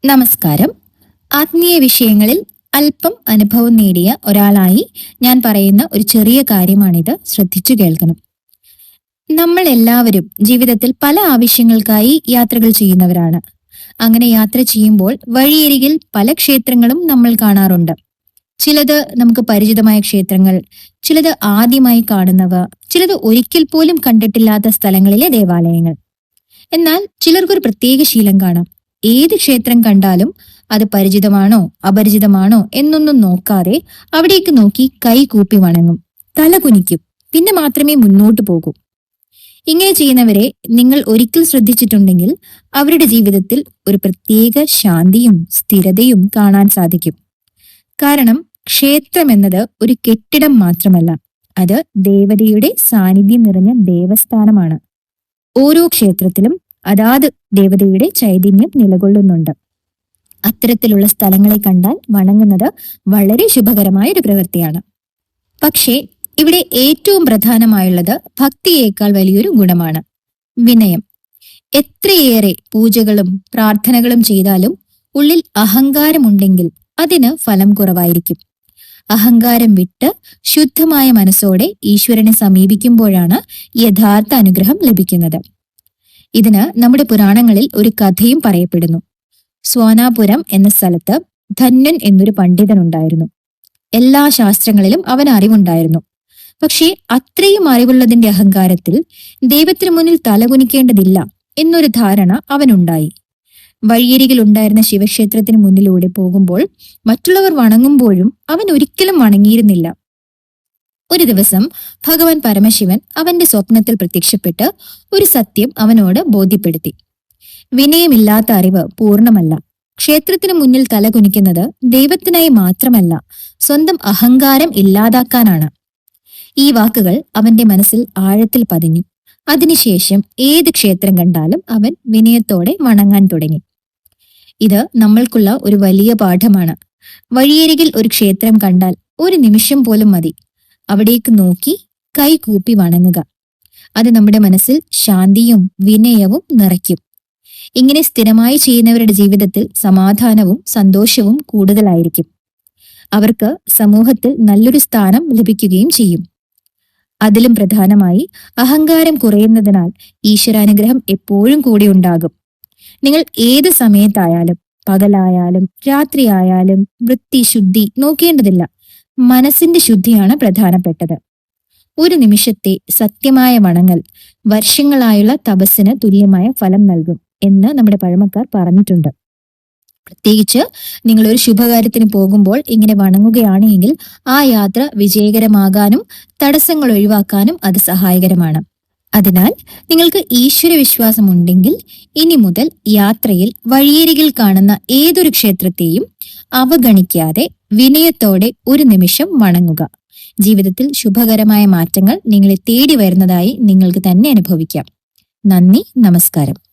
നമസ്കാരം. ആത്മീയ വിഷയങ്ങളിൽ അല്പം അനുഭവം നേടിയ ഒരാളായി ഞാൻ പറയുന്ന ഒരു ചെറിയ കാര്യമാണിത്. ശ്രദ്ധിച്ചു കേൾക്കണം. നമ്മൾ എല്ലാവരും ജീവിതത്തിൽ പല ആവശ്യങ്ങൾക്കായി യാത്രകൾ ചെയ്യുന്നവരാണ്. അങ്ങനെ യാത്ര ചെയ്യുമ്പോൾ വഴിയരികിൽ പല ക്ഷേത്രങ്ങളും നമ്മൾ കാണാറുണ്ട്. ചിലത് നമുക്ക് പരിചിതമായ ക്ഷേത്രങ്ങൾ, ചിലത് ആദ്യമായി കാണുന്നവ, ചിലത് ഒരിക്കൽ പോലും കണ്ടിട്ടില്ലാത്ത സ്ഥലങ്ങളിലെ ദേവാലയങ്ങൾ. എന്നാൽ ചിലർക്കൊരു പ്രത്യേക ശീലം കാണാം. ഏത് ക്ഷേത്രം കണ്ടാലും അത് പരിചിതമാണോ അപരിചിതമാണോ എന്നൊന്നും നോക്കാതെ അവിടേക്ക് നോക്കി കൈ കൂപ്പി വണങ്ങും, തല കുനിക്കും, പിന്നെ മാത്രമേ മുന്നോട്ട് പോകൂ. ഇങ്ങനെ ചെയ്യുന്നവരെ നിങ്ങൾ ഒരിക്കൽ ശ്രദ്ധിച്ചിട്ടുണ്ടെങ്കിൽ അവരുടെ ജീവിതത്തിൽ ഒരു പ്രത്യേക ശാന്തിയും സ്ഥിരതയും കാണാൻ സാധിക്കും. കാരണം ക്ഷേത്രം എന്നത് ഒരു കെട്ടിടം മാത്രമല്ല, അത് ദേവതയുടെ സാന്നിധ്യം നിറഞ്ഞ ദേവസ്ഥാനമാണ്. ഓരോ ക്ഷേത്രത്തിലും അതാത് ദേവതയുടെ ചൈതന്യം നിലകൊള്ളുന്നുണ്ട്. അത്തരത്തിലുള്ള സ്ഥലങ്ങളെ കണ്ടാൽ വണങ്ങുന്നത് വളരെ ശുഭകരമായ ഒരു പ്രവൃത്തിയാണ്. പക്ഷേ ഇവിടെ ഏറ്റവും പ്രധാനമായുള്ളത് ഭക്തിയേക്കാൾ വലിയൊരു ഗുണമാണ് വിനയം. എത്രയേറെ പൂജകളും പ്രാർത്ഥനകളും ചെയ്താലും ഉള്ളിൽ അഹങ്കാരമുണ്ടെങ്കിൽ അതിന് ഫലം കുറവായിരിക്കും. അഹങ്കാരം വിട്ട് ശുദ്ധമായ മനസ്സോടെ ഈശ്വരനെ സമീപിക്കുമ്പോഴാണ് യഥാർത്ഥ അനുഗ്രഹം ലഭിക്കുന്നത്. ഇതിന് നമ്മുടെ പുരാണങ്ങളിൽ ഒരു കഥയും പറയപ്പെടുന്നു. സ്വാനാപുരം എന്ന സ്ഥലത്ത് ധന്വൻ എന്നൊരു പണ്ഡിതനുണ്ടായിരുന്നു. എല്ലാ ശാസ്ത്രങ്ങളിലും അവന് അറിവുണ്ടായിരുന്നു. പക്ഷേ അത്രയും അറിവുള്ളതിന്റെ അഹങ്കാരത്തിൽ ദൈവത്തിനു മുന്നിൽ തലകുനിക്കേണ്ടതില്ല എന്നൊരു ധാരണ അവനുണ്ടായി. വഴിയരികിൽ ഉണ്ടായിരുന്ന ശിവക്ഷേത്രത്തിന് മുന്നിലൂടെ പോകുമ്പോൾ മറ്റുള്ളവർ വണങ്ങുമ്പോഴും അവൻ ഒരിക്കലും വണങ്ങിയിരുന്നില്ല. ഒരു ദിവസം ഭഗവാൻ പരമശിവൻ അവന്റെ സ്വപ്നത്തിൽ പ്രത്യക്ഷപ്പെട്ട് ഒരു സത്യം അവനോട് ബോധ്യപ്പെടുത്തി. വിനയമില്ലാത്ത അറിവ് പൂർണ്ണമല്ല. ക്ഷേത്രത്തിന് മുന്നിൽ തലകുനിക്കുന്നത് ദൈവത്തിനായി മാത്രമല്ല, സ്വന്തം അഹങ്കാരം ഇല്ലാതാക്കാനാണ്. ഈ വാക്കുകൾ അവന്റെ മനസ്സിൽ ആഴത്തിൽ പതിഞ്ഞു. അതിനുശേഷം ഏത് ക്ഷേത്രം കണ്ടാലും അവൻ വിനയത്തോടെ വണങ്ങാൻ തുടങ്ങി. ഇത് നമ്മൾക്കുള്ള ഒരു വലിയ പാഠമാണ്. വഴിയരികിൽ ഒരു ക്ഷേത്രം കണ്ടാൽ ഒരു നിമിഷം പോലും മതി അവിടേക്ക് നോക്കി കൈ കൂപ്പി വണങ്ങുക. അത് നമ്മുടെ മനസ്സിൽ ശാന്തിയും വിനയവും നിറയ്ക്കും. ഇങ്ങനെ സ്ഥിരമായി ചെയ്യുന്നവരുടെ ജീവിതത്തിൽ സമാധാനവും സന്തോഷവും കൂടുതലായിരിക്കും. അവർക്ക് സമൂഹത്തിൽ നല്ലൊരു സ്ഥാനം ലഭിക്കുകയും ചെയ്യും. അതിലും പ്രധാനമായി അഹങ്കാരം കുറയുന്നതിനാൽ ഈശ്വരാനുഗ്രഹം എപ്പോഴും കൂടി ഉണ്ടാകും. നിങ്ങൾ ഏത് സമയത്തായാലും, പകലായാലും രാത്രിയായാലും വൃത്തി ശുദ്ധി നോക്കേണ്ടതില്ല. മനസ്സിന്റെ ശുദ്ധിയാണ് പ്രധാനപ്പെട്ടത്. ഒരു നിമിഷത്തെ സത്യമായ വണങ്ങൽ വർഷങ്ങളായുള്ള തപസ്സിന് തുല്യമായ ഫലം നൽകും എന്ന് നമ്മുടെ പഴമക്കാർ പറഞ്ഞിട്ടുണ്ട്. പ്രത്യേകിച്ച് നിങ്ങൾ ഒരു ശുഭകാര്യത്തിന് പോകുമ്പോൾ ഇങ്ങനെ വണങ്ങുകയാണ് എങ്കിൽ ആ യാത്ര വിജയകരമാകാനും തടസ്സങ്ങൾ ഒഴിവാക്കാനും അത് സഹായകരമാണ്. അതിനാൽ നിങ്ങൾക്ക് ഈശ്വര വിശ്വാസം ഉണ്ടെങ്കിൽ ഇനി മുതൽ യാത്രയിൽ വഴിയരികിൽ കാണുന്ന ഏതൊരു ക്ഷേത്രത്തെയും അവഗണിക്കാതെ വിനയത്തോടെ ഒരു നിമിഷം വണങ്ങുക. ജീവിതത്തിൽ ശുഭകരമായ മാറ്റങ്ങൾ നിങ്ങളെ തേടി വരുന്നതായി നിങ്ങൾക്ക് തന്നെ അനുഭവിക്കാം. നന്ദി, നമസ്കാരം.